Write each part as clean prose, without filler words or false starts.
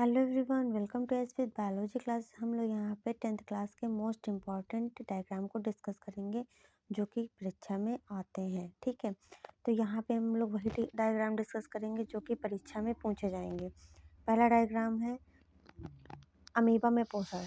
Hello everyone, welcome to S with biology class. हम लोग यहाँ पे 10th क्लास के मोस्ट इम्पॉर्टेंट डायग्राम को डिस्कस करेंगे जो कि परीक्षा में आते हैं। ठीक है, तो यहाँ पे हम लोग वही डायग्राम डिस्कस करेंगे जो कि परीक्षा में पूछे जाएंगे। पहला डायग्राम है अमीबा में पोषण।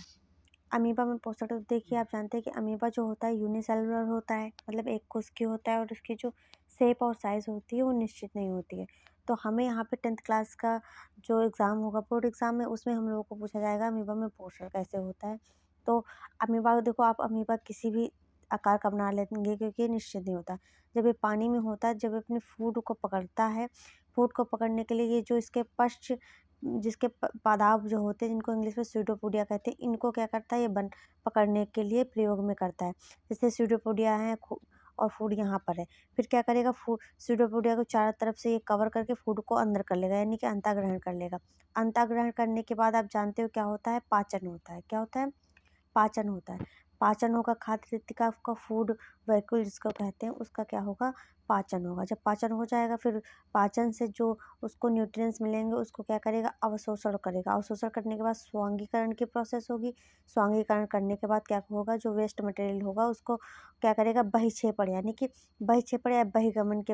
अमीबा में पोषण, तो देखिए आप जानते हैं कि अमीबा जो होता है यूनिसेलुलर होता है, मतलब एक कोशिकीय होता है और उसकी जो शेप और साइज़ होती है वो निश्चित नहीं होती है। तो हमें यहाँ पे 10th क्लास का जो एग्ज़ाम होगा बोर्ड एग्ज़ाम में, उसमें हम लोगों को पूछा जाएगा अमीबा में पोषण कैसे होता है। तो अमीबा देखो, आप अमीबा किसी भी आकार का बना लेंगे क्योंकि ये निश्चित नहीं होता। जब ये पानी में होता है, जब ये अपने फूड को पकड़ता है, फूड को पकड़ने के लिए ये जो इसके पश्च जिसके पादाप जो होते हैं, जिनको इंग्लिश में स्यूडोपोडिया कहते हैं, इनको क्या करता है, ये पकड़ने के लिए प्रयोग में करता है। जैसे स्यूडोपोडिया है और फूड यहाँ पर है, फिर क्या करेगा, स्यूडोपोडिया को चारों तरफ से ये कवर करके फूड को अंदर कर लेगा, यानी कि अंतःग्रहण कर लेगा। अंतःग्रहण करने के बाद आप जानते हो क्या होता है, पाचन होता है। क्या होता है? पाचन होता है। पाचन होगा, खाद्य तंत्रिका का फूड वैक्यूल जिसको कहते हैं, उसका क्या होगा, पाचन होगा। जब पाचन हो जाएगा, फिर पाचन से जो उसको न्यूट्रिएंट्स मिलेंगे उसको क्या करेगा, अवशोषण करेगा। अवशोषण करने के बाद स्वांगीकरण की प्रोसेस होगी। स्वांगीकरण करने के बाद क्या होगा, जो वेस्ट मटेरियल होगा उसको क्या करेगा, बहिक्षेपण, यानी कि बहिक्षेपण या बहिर्गमन के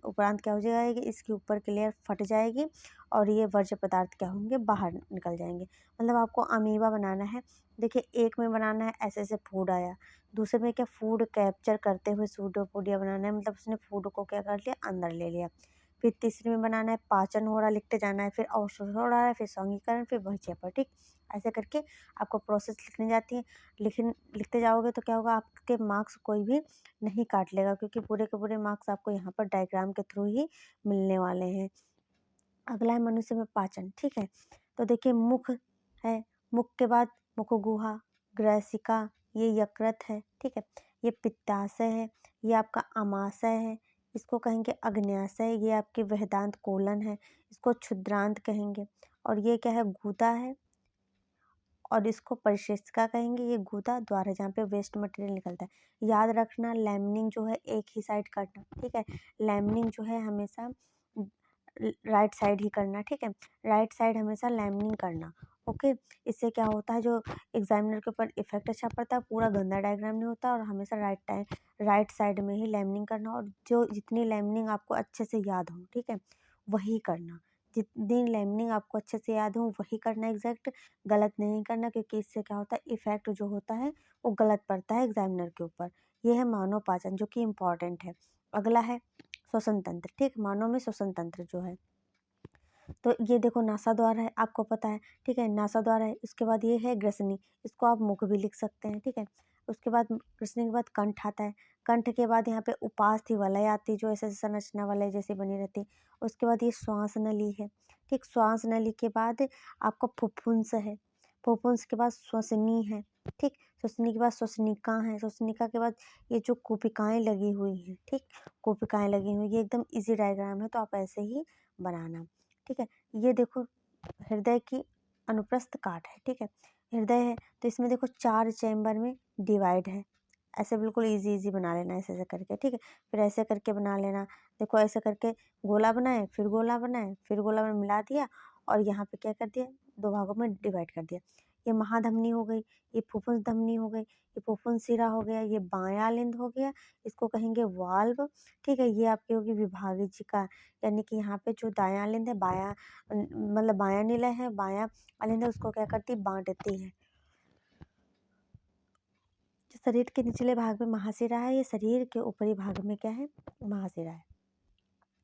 उपरांत क्या हो जाएगा, इसके ऊपर की लेयर फट जाएगी और ये वर्ज्य पदार्थ क्या होंगे, बाहर निकल जाएंगे। मतलब आपको अमीबा बनाना है। देखिए, एक में बनाना है ऐसे फूड आया, दूसरे में क्या, फूड कैप्चर करते हुए सूडोपोडिया बनाना है, मतलब उसने फूड को क्या कर लिया, अंदर ले लिया। फिर तीसरे में बनाना है पाचन हो रहा, लिखते जाना है, फिर अवशोषण हो रहा है, फिर स्वांगीकरण, फिर बहिक्षेपण। ठीक, ऐसे करके आपको प्रोसेस लिखनी जाती है। लिखते जाओगे तो क्या होगा, आपके मार्क्स कोई भी नहीं काट लेगा क्योंकि पूरे के पूरे मार्क्स आपको यहाँ पर डायग्राम के थ्रू ही मिलने वाले हैं। अगला है मनुष्य में पाचन। ठीक है, तो देखिए मुख है, मुख के बाद मुखगुहा, ग्रैसिका, ये यकृत है। ठीक है, ये पित्ताशय है, ये आपका अमाशय है, इसको कहेंगे अग्न्याशय, ये आपके वेदांत कोलन है, इसको क्षुद्रांत कहेंगे। और ये क्या है, गूदा है, और इसको परिशिष्टिका कहेंगे। ये गूदा द्वार है जहाँ पे वेस्ट मटेरियल निकलता है। याद रखना, लैमिनिंग जो है एक ही साइड करना। ठीक है, लैमिनिंग जो है हमेशा राइट साइड ही करना। ठीक है, राइट साइड हमेशा लैमिनिंग करना। ओके, इससे क्या होता है, जो एग्जामिनर के ऊपर इफेक्ट अच्छा पड़ता है, पूरा गंदा डायग्राम नहीं होता, और हमेशा राइट साइड में ही लैमिनिंग करना, और जो जितनी लैमिनिंग आपको अच्छे से याद हो, ठीक है, वही करना। जितनी लैमिनिंग आपको अच्छे से याद हो वही करना एग्जैक्ट, गलत नहीं करना, क्योंकि इससे क्या होता है, इफेक्ट जो होता है वो गलत पड़ता है एग्जामिनर के ऊपर। ये है मानव पाचन जो कि इम्पॉर्टेंट है। अगला है श्वसन तंत्र। ठीक, मानव में श्वसन तंत्र जो है, तो ये देखो नासा द्वार है, आपको पता है। ठीक है, नासा द्वार है। उसके बाद ये है ग्रसनी, इसको आप मुख भी लिख सकते हैं। ठीक है, उसके बाद ग्रसनी के बाद कंठ आता है। कंठ के बाद यहाँ पे उपास्थि वलय आती है, जो ऐसे संरचना वलय जैसे बनी रहती है। उसके बाद ये श्वास नली है। ठीक, श्वास नली के बाद आपका फुफ्फुंस है। फुफ्फुंस के बाद श्वसनी है। ठीक, श्वसनी के बाद श्वसनिका है। श्वसनिका के बाद ये जो कूपिकाएँ लगी हुई हैं, ठीक, कूपिकाएँ लगी हुई, ये एकदम ईजी डायग्राम है, तो आप ऐसे ही बनाना। ठीक है, ये देखो हृदय की अनुप्रस्थ काट है। ठीक है, हृदय है, तो इसमें देखो 4 चैम्बर में डिवाइड है। ऐसे बिल्कुल इजी बना लेना, ऐसे करके। ठीक है, फिर ऐसे करके बना लेना। देखो ऐसे करके गोला बनाए, फिर गोला बनाए, फिर गोला में मिला दिया, और यहाँ पे क्या कर दिया, 2 भागों में डिवाइड कर दिया। ये महाधमनी हो गई, ये फुफ्फुस धमनी हो गई, ये फुफ्फुस शिरा हो गया, ये बायां लिंद हो गया, इसको कहेंगे वाल्व। ठीक है, ये आपकी होगी विभाजिका, यानी कि यहाँ पे जो दायां लिंद है, मतलब बायां निलय है, बायां अलिंद है, उसको क्या करती है, बांटती है। जो शरीर के निचले भाग में महाशिरा है, ये शरीर के ऊपरी भाग में क्या है, महाशिरा है।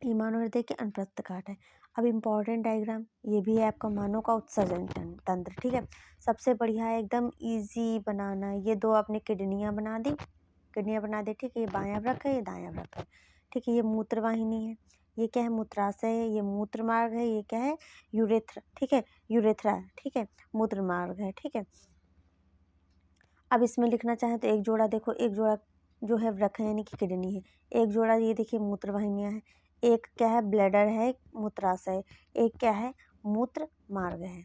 ये मानव हृदय के अनुप्रस्थ काट है। अब इम्पॉर्टेंट डायग्राम ये भी है आपका, मानव का उत्सर्जन तंत्र। ठीक है, सबसे बढ़िया है, एकदम इजी बनाना। ये 2 आपने किडनियाँ बना दी, ठीक है, ये बायां वृक्क है, ये दायां वृक्क है। ठीक है, ये मूत्र वाहिनी है, ये क्या है, मूत्राशय है, ये मूत्र मार्ग है, ये क्या है, यूरेथ्रा। ठीक है, यूरेथ्रा, ठीक है, मूत्र मार्ग है। ठीक है, अब इसमें लिखना चाहें तो एक जोड़ा, देखो एक जोड़ा जो है वृक्क है, यानी कि किडनी है। एक जोड़ा ये देखिए मूत्र वाहिनियाँ हैं। एक क्या है, ब्लैडर है, मूत्राशय। एक क्या है, मूत्र मार्ग है।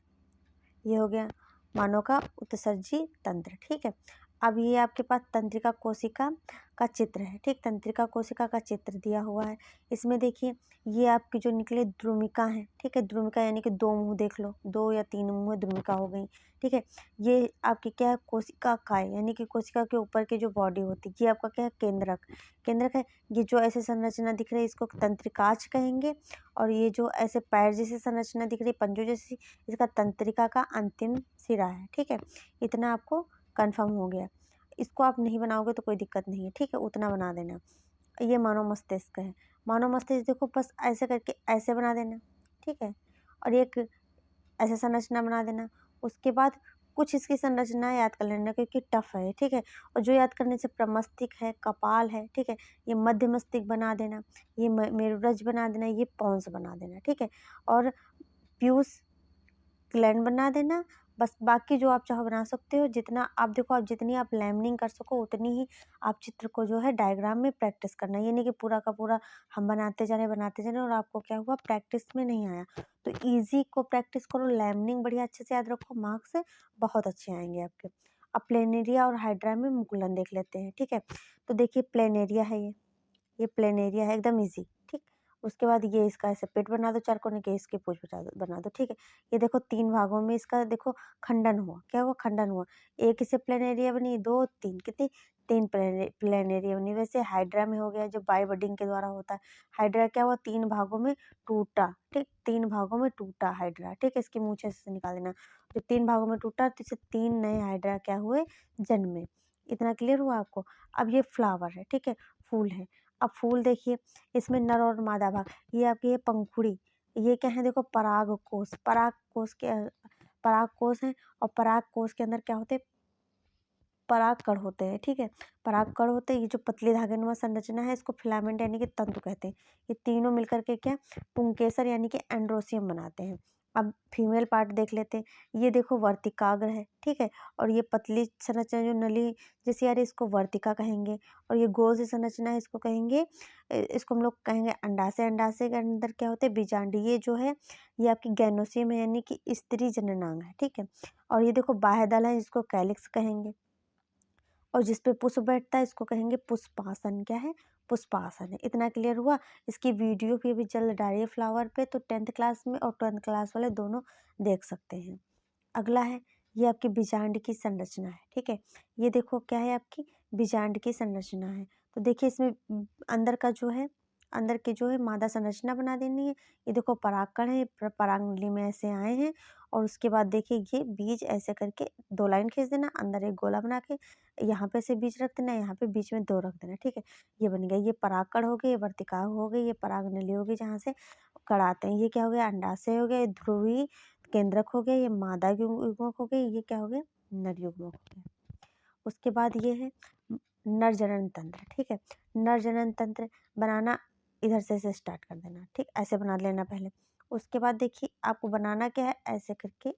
ये हो गया मानव का उत्सर्जी तंत्र। ठीक है, अब ये आपके पास तंत्रिका कोशिका का चित्र है, ठीक। तंत्रिका कोशिका का चित्र दिया हुआ है। इसमें देखिए ये आपकी जो निकले द्रुमिका है, ठीक है। द्रुमिका यानी कि 2 मुँह देख लो, 2 या 3 मुँह द्रुमिका हो गई, ठीक है। ये आपकी क्या है, कोशिका काय यानी कि कोशिका के ऊपर की जो बॉडी होती है, ये आपका क्या है, केंद्रक। केंद्रक है। ये जो ऐसे संरचना दिख रही है इसको तंत्रिकाक्ष कहेंगे, और ये जो ऐसे पैर जैसी संरचना दिख रही है, पंजों जैसी, इसका तंत्रिका का अंतिम सिरा है, ठीक है। इतना आपको कन्फर्म हो गया। इसको आप नहीं बनाओगे तो कोई दिक्कत नहीं है, ठीक है, उतना बना देना। ये मानव मस्तिष्क है। मानव मस्तिष्क देखो बस ऐसे करके ऐसे बना देना, ठीक है, और एक ऐसे संरचना बना देना। उसके बाद कुछ इसकी संरचना याद कर लेना क्योंकि टफ है, ठीक है। और जो याद करने से प्रमस्तिष्क है, कपाल है, ठीक है, ये मध्य मस्तिष्क बना देना, ये मेरुरज्ज बना देना, ये पॉन्स बना देना, ठीक है, और पीयूष ग्लैंड बना देना। बस बाकी जो आप चाहो बना सकते हो। जितना आप देखो, आप जितनी आप लैमिनिंग कर सको उतनी ही आप चित्र को जो है डायग्राम में प्रैक्टिस करना। ये नहीं कि पूरा का पूरा हम बनाते जा रहे और आपको क्या हुआ, प्रैक्टिस में नहीं आया। तो इजी को प्रैक्टिस करो, लैमिनिंग बढ़िया अच्छे से याद रखो, मार्क्स बहुत अच्छे आएंगे आपके। अब प्लेनेरिया और हाइड्रा में मुकुलन देख लेते हैं, ठीक है। तो देखिए प्लेनेरिया है, ये प्लेनेरिया है, एकदम इजी, ठीक। उसके बाद ये इसका ऐसे पेट बना दो, 4 कोने के इसके पूंछ बना दो, ठीक है। ये देखो 3 भागों में इसका देखो खंडन हुआ, क्या हुआ, खंडन हुआ। एक इसे प्लेनेरिया बनी, 2 3 कितनी, 3 प्लेनेरिया बनी। वैसे हाइड्रा में हो गया जो बाई बडिंग के द्वारा होता है। हाइड्रा क्या हुआ, 3 भागों में टूटा, ठीक, 3 भागों में टूटा हाइड्रा, ठीक है। इसकी मूंछ ऐसे निकाल देना। जब 3 भागों में टूटा तो इसे 3 नए हाइड्रा क्या हुए, जन्मे। इतना क्लियर हुआ आपको। अब ये फ्लावर है, ठीक है, फूल है। अब फूल देखिए, इसमें नर और मादा भाग, ये आपकी है पंखुड़ी, ये क्या है, देखो परागकोश। परागकोश के परागकोश है, और परागकोश के अंदर क्या होते हैं, परागकण होते हैं, ठीक है। परागकण होते हैं। ये जो पतली धागेनुमा संरचना है इसको फिलामेंट यानी कि तंतु कहते हैं। ये तीनों मिलकर के क्या, पुंकेसर यानी कि एंड्रोसियम बनाते हैं। अब फीमेल पार्ट देख लेते हैं। ये देखो वर्तिकाग्र है, ठीक है, और ये पतली संरचना जो नली जैसी आ रही है इसको वर्तिका कहेंगे, और ये गोल सी संरचना है इसको कहेंगे, इसको हम लोग कहेंगे अंडाशय। अंडाशय के अंदर क्या होते हैं, बीजांड। ये जो है ये आपकी गैनोसियम है यानी कि स्त्री जननांग है, ठीक है। और ये देखो बाह्यदल है जिसको कैलिक्स कहेंगे, और जिस पे पुष्प बैठता है इसको कहेंगे पुष्पासन। क्या है, पुष्पासन है। इतना क्लियर हुआ। इसकी वीडियो भी अभी जल्द डालिए फ्लावर पे, तो 10th क्लास में और 12th क्लास वाले दोनों देख सकते हैं। अगला है, ये आपकी बीजांड की संरचना है, ठीक है। ये देखो क्या है, आपकी बीजांड की संरचना है। तो देखिए इसमें अंदर का जो है, अंदर की जो है मादा संरचना बना देनी है। ये देखो परागकण है, परागनली में ऐसे आए हैं, और उसके बाद देखिए ये बीज ऐसे करके 2 लाइन खींच देना, अंदर एक गोला बना के यहाँ पे से बीज रख देना, यहाँ पे बीच में 2 रख देना, ठीक है। ये बन गया, ये परागकण हो गए, ये वर्तिका हो गई, ये परागनली हो गई जहाँ से कण आते हैं। ये क्या हो गया, अंडाशय हो गया, ये ध्रुवी केंद्रक हो गया, ये मादा युग्मक हो गई, ये क्या हो गया, नर युग्मक हो गया। उसके बाद ये है नर जनन तंत्र, ठीक है। नर जनन तंत्र बनाना इधर से स्टार्ट कर देना, ठीक, ऐसे बना लेना पहले। उसके बाद देखिए आपको बनाना क्या है, ऐसे करके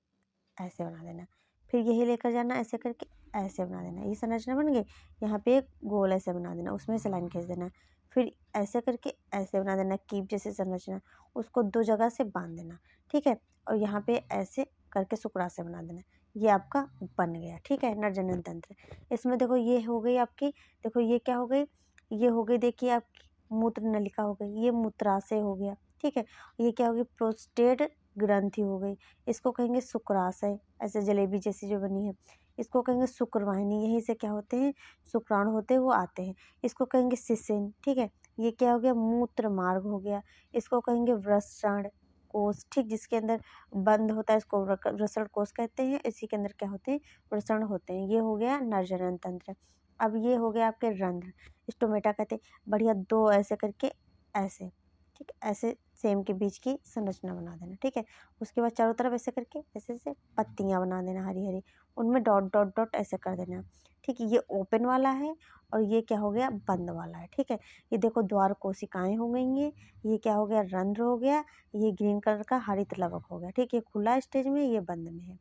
ऐसे बना देना, फिर यही लेकर जाना ऐसे करके ऐसे बना देना। ये संरचना बन गई। यहाँ पे एक गोल ऐसे बना देना, उसमें से लाइन खींच देना, फिर ऐसे करके ऐसे बना देना, कीप जैसी संरचना, उसको 2 जगह से बांध देना, ठीक है। और यहाँ पे ऐसे करके शुक्राणु से बना देना। ये आपका बन गया, ठीक है, नर जनन तंत्र। इसमें देखो ये हो गई आपकी, देखो ये क्या हो गई, ये हो गई देखिए आपकी मूत्र नलिका हो गई, ये मूत्राशय हो गया, ठीक है। ये क्या होगी, प्रोस्टेट ग्रंथि हो गई, इसको कहेंगे शुक्राशय, ऐसे जलेबी जैसी जो बनी है। इसको कहेंगे शुक्रवाहिनी, यहीं से क्या होते हैं, शुक्राणु होते हैं वो आते हैं। इसको कहेंगे सिसिन, ठीक है। ये क्या हो गया, मूत्र मार्ग हो गया। इसको कहेंगे वृषण कोष, ठीक, जिसके अंदर बंद होता है इसको वृषण कोष कहते हैं। इसी के अंदर क्या होते हैं, वृषण होते हैं। ये हो गया नरजनन तंत्र। अब ये हो गया आपके रंध्र, स्टोमेटा कहते हैं। बढ़िया 2 ऐसे करके ऐसे, ठीक, ऐसे सेम के बीच की संरचना बना देना, ठीक है। उसके बाद चारों तरफ ऐसे करके ऐसे ऐसे पत्तियां बना देना हरी हरी, उनमें डॉट डॉट डॉट ऐसे कर देना, ठीक है। ये ओपन वाला है और ये क्या हो गया, बंद वाला है, ठीक है। ये देखो द्वार कोशिकाएं हो गई हैं, ये क्या हो गया, रंध्र हो गया, ये ग्रीन कलर का हरित लवक हो गया, ठीक है। ये खुला स्टेज में, ये बंद में है,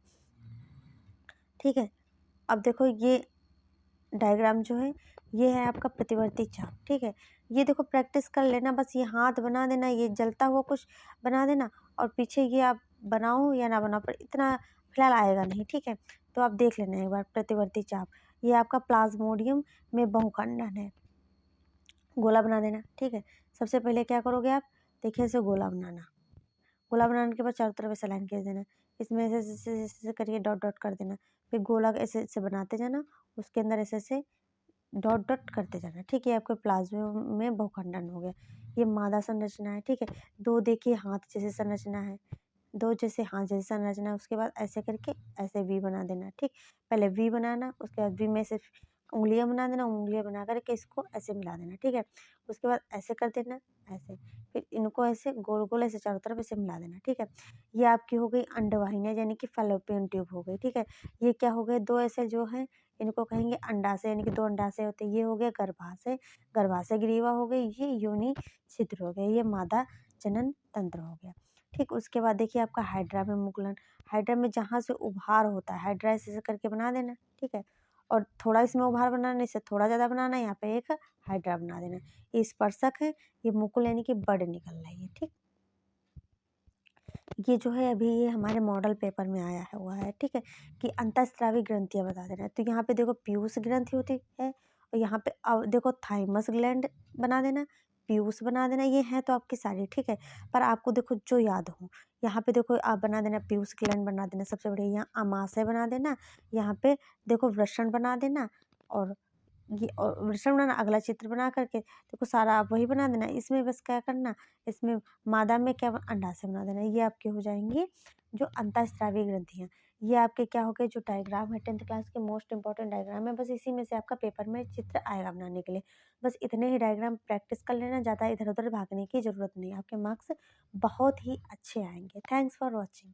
ठीक है। अब देखो ये डायग्राम जो है ये है आपका प्रतिवर्ती चाप, ठीक है। ये देखो प्रैक्टिस कर लेना, बस ये हाथ बना देना, ये जलता हुआ कुछ बना देना, और पीछे ये आप बनाओ या ना बनाओ पर इतना फिलहाल आएगा नहीं, ठीक है। तो आप देख लेना एक बार प्रतिवर्ती चाप। ये आपका प्लाज्मोडियम में बहुखंडन है। गोला बना देना, ठीक है। सबसे पहले क्या करोगे आप, देखिए ऐसे गोला बनाना। गोला बनाने के बाद चारों तरफ ऐसे लाइन खींच देना। इसमें ऐसे करके डॉट डॉट कर देना। फिर गोला ऐसे ऐसे बनाते जाना, उसके अंदर ऐसे ऐसे डॉट डॉट करते जाना, ठीक है। आपके प्लाज्मा में बहुखंडन हो गया। ये मादा संरचना है, ठीक है। दो देखिए हाथ जैसे संरचना है, दो जैसे हाथ जैसे संरचना है। उसके बाद ऐसे करके ऐसे वी बना देना, ठीक। पहले वी बनाना, उसके बाद वी में से उंगलियां बना देना, उंगलियां बना करके इसको ऐसे मिला देना, ठीक है। उसके बाद ऐसे कर देना, ऐसे। फिर इनको ऐसे गोल गोल ऐसे चारों तरफ ऐसे मिला देना, ठीक है। ये आपकी हो गई अंडवाहिनी यानी कि फैलोपियन ट्यूब हो गई, ठीक है। ये क्या हो गए, दो ऐसे जो है इनको कहेंगे अंडाशय यानी कि दो अंडाशय होते हैं। ये हो गया गर्भाशय, गर्भाशय ग्रीवा हो गई। ये योनि छिद्र हो गया, ये मादा जनन तंत्र हो गया, ठीक। उसके बाद देखिए आपका हाइड्रा में मुकुलन। हाइड्रा में जहाँ से उभार होता है, हाइड्रा ऐसे करके बना देना, ठीक है। और थोड़ा इसमें उभार बनाना, इससे थोड़ा ज़्यादा बनाना, यहाँ पे एक हाइड्रा बना देना। ये स्पर्शक है, ये मुकुल यानी कि बड निकल रही है, ठीक। ये जो है अभी ये हमारे मॉडल पेपर में आया है हुआ है, ठीक है, कि अंतःस्रावी ग्रंथियाँ बता दे रहा है। तो यहाँ पे देखो पीयूष ग्रंथि होती है, और यहाँ पे अब देखो थाइमस ग्लैंड बना देना, पीयूष बना देना। ये है तो आपकी सारी, ठीक है। पर आपको देखो जो याद हो, यहाँ पे देखो आप बना देना पीयूष ग्लैंड बना देना, सबसे बढ़िया। यहाँ अमाशय बना देना, यहाँ पे देखो वृषण बना देना, और ये और वृषण बनाना। अगला चित्र बना करके देखो सारा आप वही बना देना। इसमें बस क्या करना, इसमें मादा में क्या अंडाशय बना देना। ये आपके हो जाएंगे जो अंतःस्रावी ग्रंथियाँ। ये आपके क्या हो गए, जो डायग्राम है 10th क्लास के मोस्ट इंपॉर्टेंट डायग्राम है। बस इसी में से आपका पेपर में चित्र आएगा बनाने के लिए। बस इतने ही डायग्राम प्रैक्टिस कर लेना, ज़्यादा इधर उधर भागने की ज़रूरत नहीं। आपके मार्क्स बहुत ही अच्छे आएंगे। Thanks for watching.